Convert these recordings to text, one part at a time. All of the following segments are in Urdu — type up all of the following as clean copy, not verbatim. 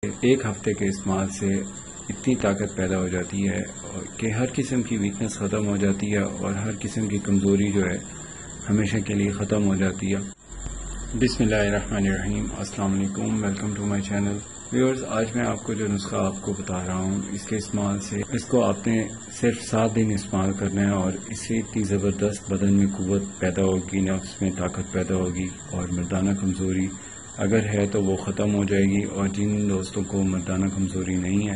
ایک ہفتے کے استعمال سے اتنی طاقت پیدا ہو جاتی ہے کہ ہر قسم کی ویکنس ختم ہو جاتی ہے اور ہر قسم کی کمزوری جو ہے ہمیشہ کے لیے ختم ہو جاتی ہے۔ بسم اللہ الرحمن الرحیم، السلام علیکم، welcome to my channel viewers. آج میں آپ کو جو نسخہ آپ کو بتا رہا ہوں، اس کے استعمال سے اس کو آپ نے صرف 7 دن استعمال کرنا ہے اور اس سے اتنی زبردست بدن میں قوت پیدا ہوگی، نفس میں طاقت پیدا ہوگی اور مردانہ کمزوری اگر ہے تو وہ ختم ہو جائے گی، اور جن دوستوں کو مردانہ کمزوری نہیں ہے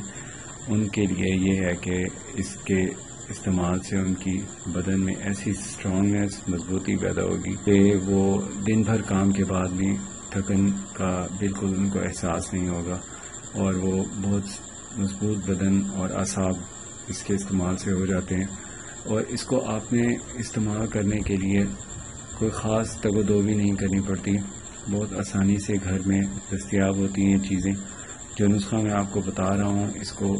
ان کے لیے یہ ہے کہ اس کے استعمال سے ان کی بدن میں ایسی اسٹرانگنیس، مضبوطی پیدا ہوگی کہ وہ دن بھر کام کے بعد بھی تھکن کا بالکل ان کو احساس نہیں ہوگا، اور وہ بہت مضبوط بدن اور اعصاب اس کے استعمال سے ہو جاتے ہیں۔ اور اس کو آپ نے استعمال کرنے کے لیے کوئی خاص تگ و دو بھی نہیں کرنی پڑتی، بہت آسانی سے گھر میں دستیاب ہوتی ہیں چیزیں۔ جو نسخہ میں آپ کو بتا رہا ہوں، اس کو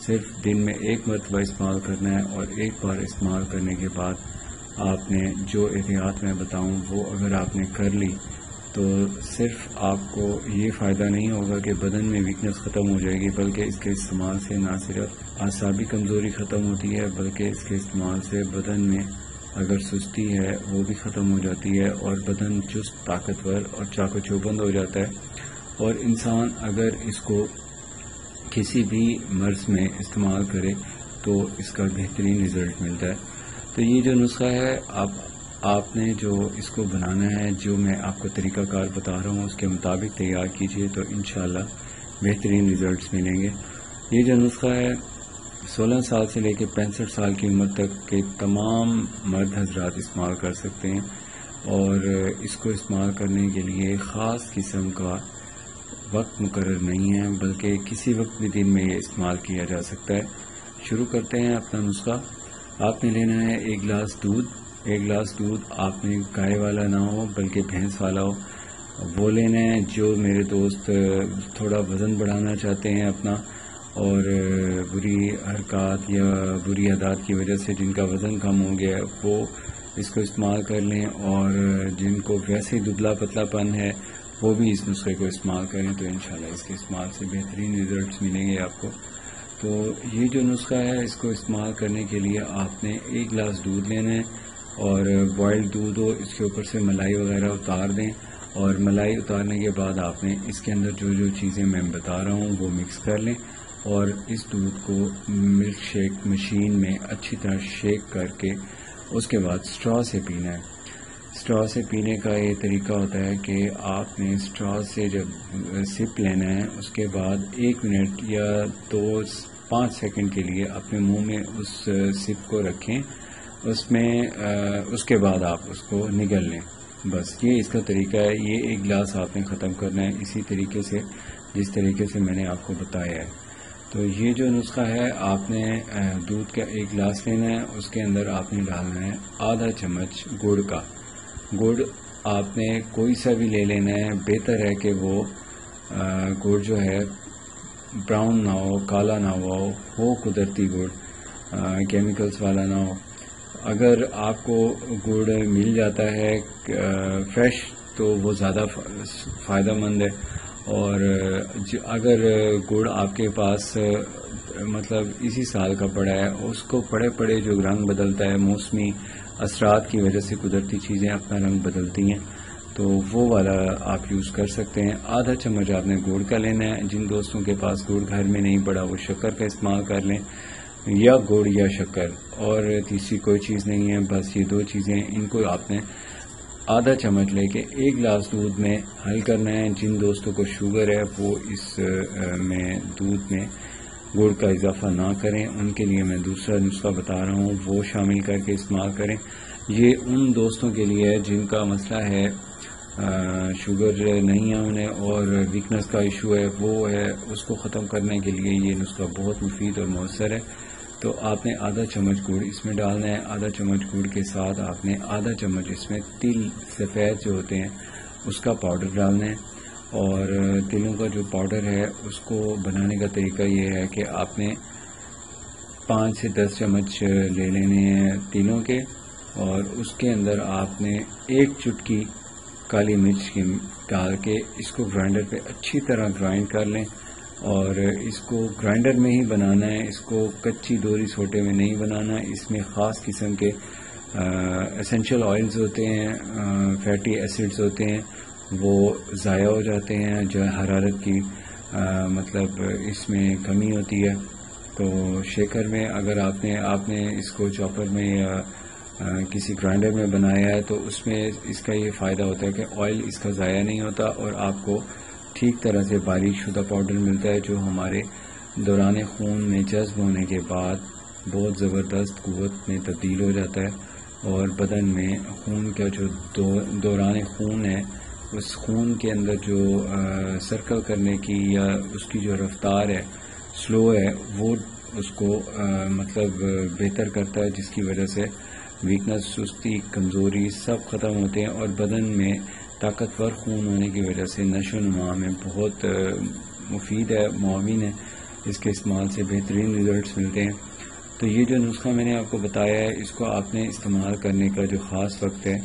صرف دن میں ایک مرتبہ استعمال کرنا ہے، اور ایک بار استعمال کرنے کے بعد آپ نے جو احتیاط میں بتاؤں وہ اگر آپ نے کر لی تو صرف آپ کو یہ فائدہ نہیں ہوگا کہ بدن میں ویکنس ختم ہو جائے گی، بلکہ اس کے استعمال سے نہ صرف اعصابی کمزوری ختم ہوتی ہے بلکہ اس کے استعمال سے بدن میں اگر سستی ہے وہ بھی ختم ہو جاتی ہے، اور بدن چست، طاقتور اور چاق و چوبند ہو جاتا ہے۔ اور انسان اگر اس کو کسی بھی مرض میں استعمال کرے تو اس کا بہترین رزلٹ ملتا ہے۔ تو یہ جو نسخہ ہے آپ نے جو اس کو بنانا ہے، جو میں آپ کو طریقہ کار بتا رہا ہوں اس کے مطابق تیار کیجئے تو انشاءاللہ بہترین رزلٹس ملیں گے۔ یہ جو نسخہ ہے 16 سال سے لے کے 65 سال کی عمر تک کے تمام مرد حضرات استعمال کر سکتے ہیں، اور اس کو استعمال کرنے کے لیے خاص قسم کا وقت مقرر نہیں ہے، بلکہ کسی وقت بھی دن میں یہ استعمال کیا جا سکتا ہے۔ شروع کرتے ہیں اپنا نسخہ۔ آپ نے لینا ہے 1 گلاس دودھ۔ 1 گلاس دودھ آپ نے گائے والا نہ ہو بلکہ بھینس والا ہو، وہ لینا ہے۔ جو میرے دوست تھوڑا وزن بڑھانا چاہتے ہیں اپنا، اور بری حرکات یا بری عادات کی وجہ سے جن کا وزن کم ہو گیا ہے وہ اس کو استعمال کر لیں، اور جن کو ویسے دبلا پتلا پن ہے وہ بھی اس نسخے کو استعمال کریں، تو انشاءاللہ اس کے استعمال سے بہترین رزلٹس ملیں گے آپ کو۔ تو یہ جو نسخہ ہے اس کو استعمال کرنے کے لیے آپ نے 1 گلاس دودھ لینا ہے، اور بوائلڈ دودھ ہو، اس کے اوپر سے ملائی وغیرہ اتار دیں، اور ملائی اتارنے کے بعد آپ نے اس کے اندر جو چیزیں میں بتا رہا ہوں وہ مکس کر لیں، اور اس دودھ کو ملک شیک مشین میں اچھی طرح شیک کر کے اس کے بعد اسٹرا سے پینا ہے۔ اسٹرا سے پینے کا یہ طریقہ ہوتا ہے کہ آپ نے اسٹرا سے جب سپ لینا ہے اس کے بعد 1 منٹ یا 5 سیکنڈ کے لیے اپنے منہ میں اس سپ کو رکھیں، اس کے بعد آپ اس کو نگل لیں۔ بس یہ اس کا طریقہ ہے۔ یہ 1 گلاس آپ نے ختم کرنا ہے اسی طریقے سے جس طریقے سے میں نے آپ کو بتایا ہے۔ تو یہ جو نسخہ ہے، آپ نے دودھ کا 1 گلاس لینا ہے، اس کے اندر آپ نے ڈالنا ہے آدھا چمچ گڑ کا۔ گڑ آپ نے کوئی سا بھی لے لینا ہے، بہتر ہے کہ وہ گڑ جو ہے براؤن نہ ہو، کالا نہ ہو قدرتی گڑ، کیمیکلز والا نہ ہو۔ اگر آپ کو گڑ مل جاتا ہے فریش تو وہ زیادہ فائدہ مند ہے، اور اگر گڑ آپ کے پاس مطلب اسی سال کا پڑا ہے، اس کو پڑے جو رنگ بدلتا ہے، موسمی اثرات کی وجہ سے قدرتی چیزیں اپنا رنگ بدلتی ہیں، تو وہ والا آپ یوز کر سکتے ہیں۔ آدھا چمچ آپ نے گڑ کا لینا ہے۔ جن دوستوں کے پاس گڑ گھر میں نہیں پڑا وہ شکر کا استعمال کر لیں، یا گڑ یا شکر، اور تیسری کوئی چیز نہیں ہے، بس یہ 2 چیزیں، ان کو آپ نے آدھا چمچ لے کے 1 گلاس دودھ میں حل کرنا ہے۔ جن دوستوں کو شوگر ہے وہ اس میں دودھ میں گڑ کا اضافہ نہ کریں، ان کے لیے میں دوسرا نسخہ بتا رہا ہوں، وہ شامل کر کے استعمال کریں۔ یہ ان دوستوں کے لیے ہے جن کا مسئلہ ہے شوگر نہیں ہے انہیں اور ویکنس کا ایشو ہے، وہ ہے، اس کو ختم کرنے کے لیے یہ نسخہ بہت مفید اور مؤثر ہے۔ تو آپ نے آدھا چمچ گڑ اس میں ڈالنا ہے۔ آدھا چمچ گڑ کے ساتھ آپ نے آدھا چمچ اس میں تل سفید جو ہوتے ہیں اس کا پاؤڈر ڈالنا ہے، اور تلوں کا جو پاؤڈر ہے اس کو بنانے کا طریقہ یہ ہے کہ آپ نے 5 سے 10 چمچ لے لینے ہیں تلوں کے، اور اس کے اندر آپ نے 1 چٹکی کالی مرچ کی ڈال کے اس کو گرائنڈر پہ اچھی طرح گرائنڈ کر لیں، اور اس کو گرائنڈر میں ہی بنانا ہے، اس کو کچی دوری سوٹے میں نہیں بنانا. اس میں خاص قسم کے اسینشل آئلز ہوتے ہیں، فیٹی ایسڈز ہوتے ہیں، وہ ضائع ہو جاتے ہیں. جو حرارت کی مطلب اس میں کمی ہوتی ہے. تو شیکر میں اگر آپ نے اس کو چاپر میں یا کسی گرائنڈر میں بنایا ہے تو اس میں اس کا یہ فائدہ ہوتا ہے کہ آئل اس کا ضائع نہیں ہوتا اور آپ کو ٹھیک طرح سے باریک شدہ پاؤڈر ملتا ہے، جو ہمارے دوران خون میں جذب ہونے کے بعد بہت زبردست قوت میں تبدیل ہو جاتا ہے اور بدن میں خون کا جو دوران خون ہے، اس خون کے اندر جو سرکل کرنے کی یا اس کی جو رفتار ہے سلو ہے، وہ اس کو مطلب بہتر کرتا ہے، جس کی وجہ سے ویکنس، سستی، کمزوری سب ختم ہوتے ہیں اور بدن میں طاقتور خون ہونے کی وجہ سے نشو و نما میں بہت مفید ہے، معاون ہے. اس کے استعمال سے بہترین ریزلٹس ملتے ہیں. تو یہ جو نسخہ میں نے آپ کو بتایا ہے، اس کو آپ نے استعمال کرنے کا جو خاص وقت ہے